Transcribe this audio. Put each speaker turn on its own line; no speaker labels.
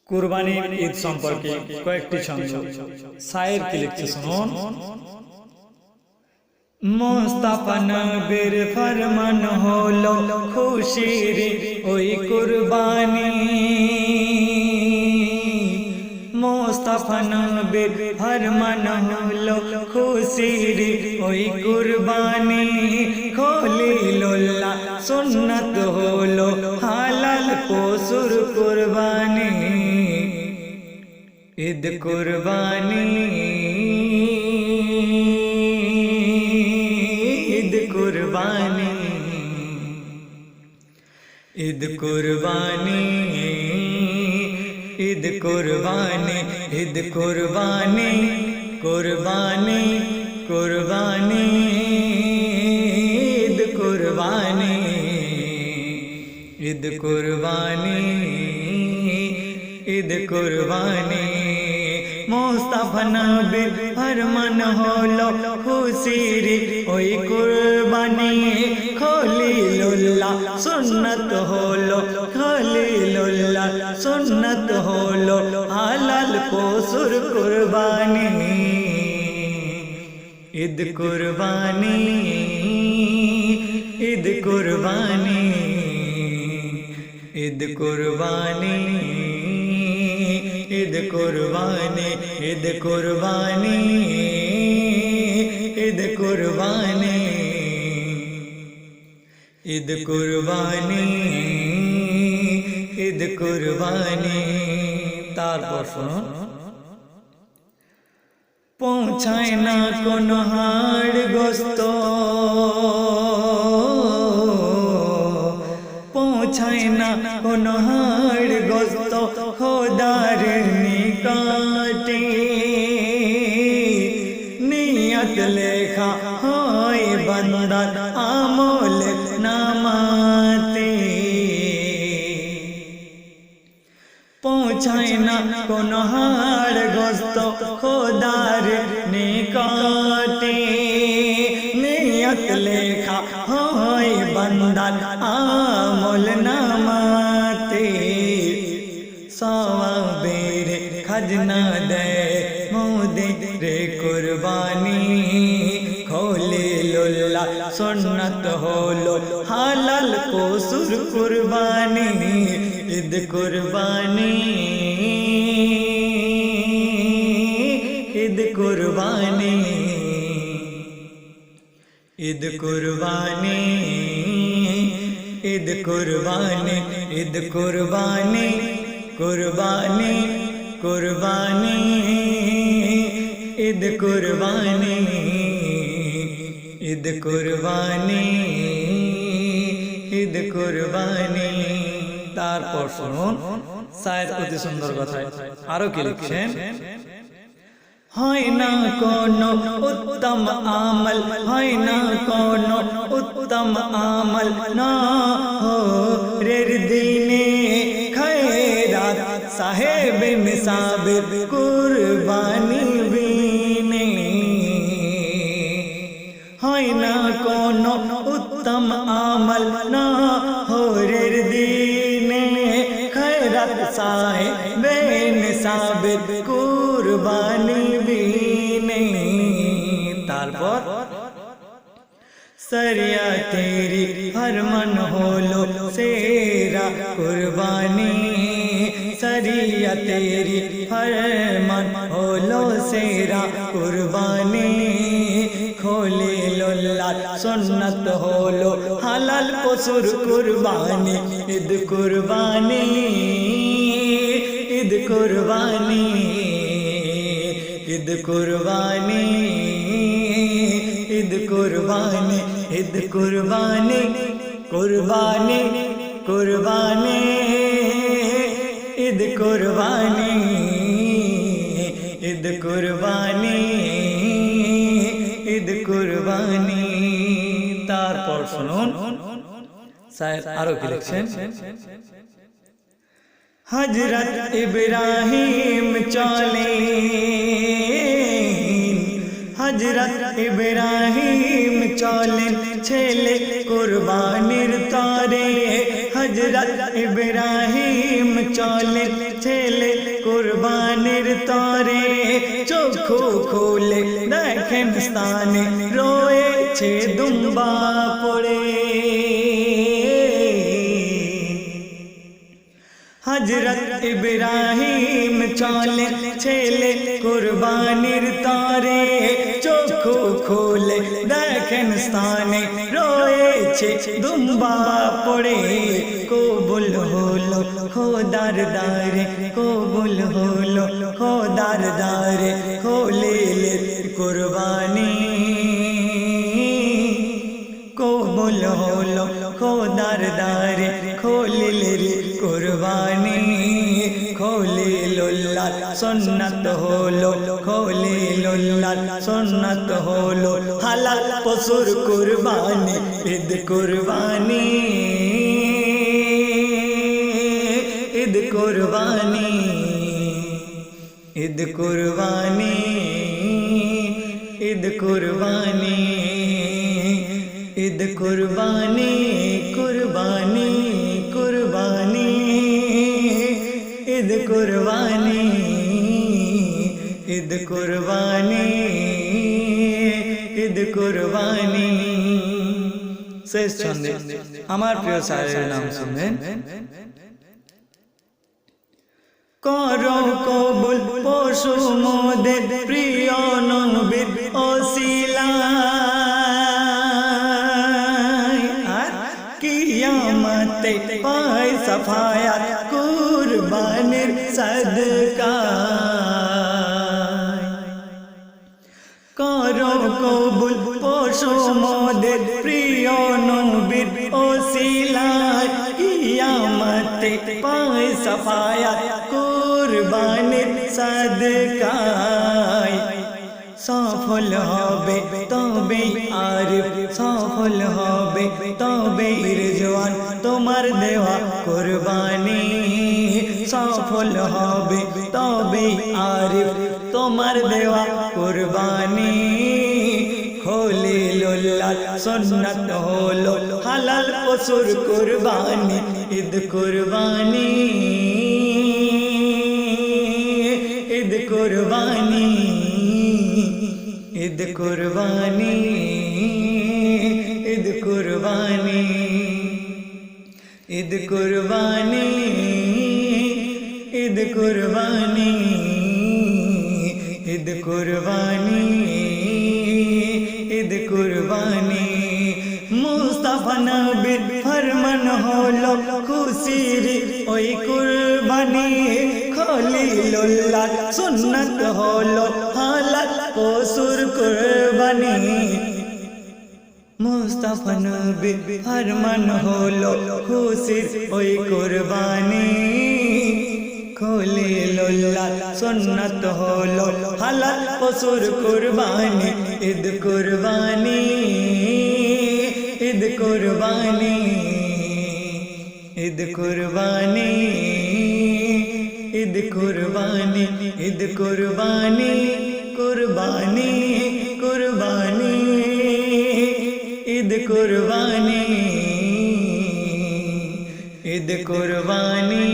কুরবানির ঈদ সম্পর্কে কয়েকটি ছন্দ শায়ের কি লিখছে শুনুন। মুস্তাফা নবীর ফরমান হলো খুশির ওই কুরবানি, মুস্তাফা নবীর ফরমান হলো খুশির ওই কুরবানি, খলিলুল্লাহ সুন্নাত হলো হালাল পশুর কুরবানি। ঈদ কুরবানি ঈদ কুরবানি ঈদ কুরবানি ঈদ কুরবানি ঈদ কুরবানি কুরবানি কুরবানি ঈদ কুরবানি ঈদ কুরবানি ঈদ কুরবানি। মুস্তাফা নবীর ফরমান হলো খুশির ওই কুরবানি, খলিলুল্লাহ সুন্নাত হলো খলিলুল্লাহ সুন্নাত হলো হালাল পশুর কুরবানি। ঈদ কুরবানি ঈদ কুরবানি ঈদ কুরবানি ঈদ কুরবানি ঈদ কুরবানি ঈদ কুরবানি ঈদ কুরবানি ঈদ কুরবানি। তারপর শুনুন, পৌঁছায় না কোন হাড় গোস্ত, পৌঁছায় না কোন হাড় গোস্ত খোদার নিকটে, নিয়ত লেখা হয় বান্দার আমল নামাতে। পৌঁছায় না কোন হাড় গোস্ত খোদার নিকটে, নিয়ত লেখা হয় বান্দার আমল নামাতে। সওয়াবের খাজনা দেয় মোদের কুরবানি, খলিলুল্লাহ সুন্নাত হলো হালাল পশুর কুরবানি। ঈদ কুরবানি ঈদ কুরবানি ঈদ কুরবানি ঈদ কুরবানি ঈদ কুরবানি কুরবানি কুরবানি ঈদ কুরবানি ঈদ কুরবানি ঈদ কুরবানি। তারপর শুনুন শায়ের অতি সুন্দর কথা, আরো কি লিখছেন। হয় না কোন উত্তম আমল, হয় না কোন উত্তম আমল না রের দিনে খৈরাত সাহেব নিসাবের কুরবানি বিনে। হয় না কোন উত্তম আমল না রের দিনে খৈরাত সাহেব নিসাবের কুরবানি বিনে। তারপর সরিয়া তেরি ফরমান হলো সেরা কুরবানি, সরিয়া তেরি ফরমান হলো সেরা কুরবানি, খলিলুল্লাহ সুন্নাত হলো হালাল পশুর কুরবানি। ঈদ কুরবানি ঈদ কুরবানি ঈদ কুরবানি ঈদ কুরবানি ঈদ কুরবানি কুরবানি কুরবানি ঈদ কুরবানি ঈদ কুরবানি ঈদ কুরবানি। তারপর শুনুন শায়ের আরো কি লিখছেন। হযরত ইব্রাহিম চলেন, হযরত ইব্রাহিম চলেন ছেলে কুরবানির তরে, হযরত ইব্রাহিম চলেন ছেলে চক্ষু খুলে দেখেন স্থানে রয়েছে দুম্বা পড়ে। হযরত ইব্রাহিম চলে ছেলে কুরবানির তরে, চক্ষু খুলে দেখেন স্থানে রয়েছে দুম্বা পড়ে। কবুল হলো খোদার দারে, কবুল হলো খোদার দারে, খোলিলে কুরবানি। কবুল হলো খোদার দারে, খোলিলে কুরবানি। খলিলুল্লাহ সুন্নাত হলো, খলিলুল্লাহ সুন্নাত হলো, হালাল পশুর কুরবানি, ঈদ কুরবানি, ঈদ কুরবানি, ঈদ কুরবানি, ঈদ কুরবানি, ঈদ কুরবানি, কুরবানি, কুরবানি, ঈদ কুরবানি, ঈদ কুরবানি, ঈদ কুরবানি। শেষ ছন্দে আমার প্রিয় শায়ের নাম শুনবেন। করো কবুল পশু মোদের প্রিয় নবীর ওসিলায়, কিয়ামতে পায় সাফায়াত কুরবানির সদকায়। করো কবুল পশু মোদের প্রিয় নবীর ওসিলায়, কিয়ামতে পায় সাফায়াত কুরবানির সদকায়। সফল হবে তবে আরিফ, সফল হবে তবে রিজওয়ান, তোমার দেওয়া কুরবানি। সফল হবে তবে আরিফ, তোমার দেওয়া কুরবানি। খলিলুল্লাহ সুন্নাত হলো, হালাল পশুর কুরবানি, ঈদ কুরবানি, ঈদ কুরবানি, ঈদ কুরবানি, ঈদ কুরবানি, ঈদ কুরবানি, ঈদ কুরবানি, ঈদ কুরবানি, ঈদ কুরবানি। মুস্তাফা নবীর ফরমান হলো খুশির ওই কুরবানি। খলিলুল্লাহ সুন্নাত হলো, হালাল পশুর কুরবানি। মুস্তাফা নবীর ফরমান হলো খুশির ওই কুরবানি। খলিলুল্লাহ সুন্নাত হলো, হালাল পশুর কুরবানি, ঈদ কুরবানি, ঈদ কুরবানি, ঈদ কুরবানি, ঈদ কুরবানি, ঈদ কুরবানি, কুরবানি, কুরবানি, ঈদ কুরবানি, ঈদ কুরবানি।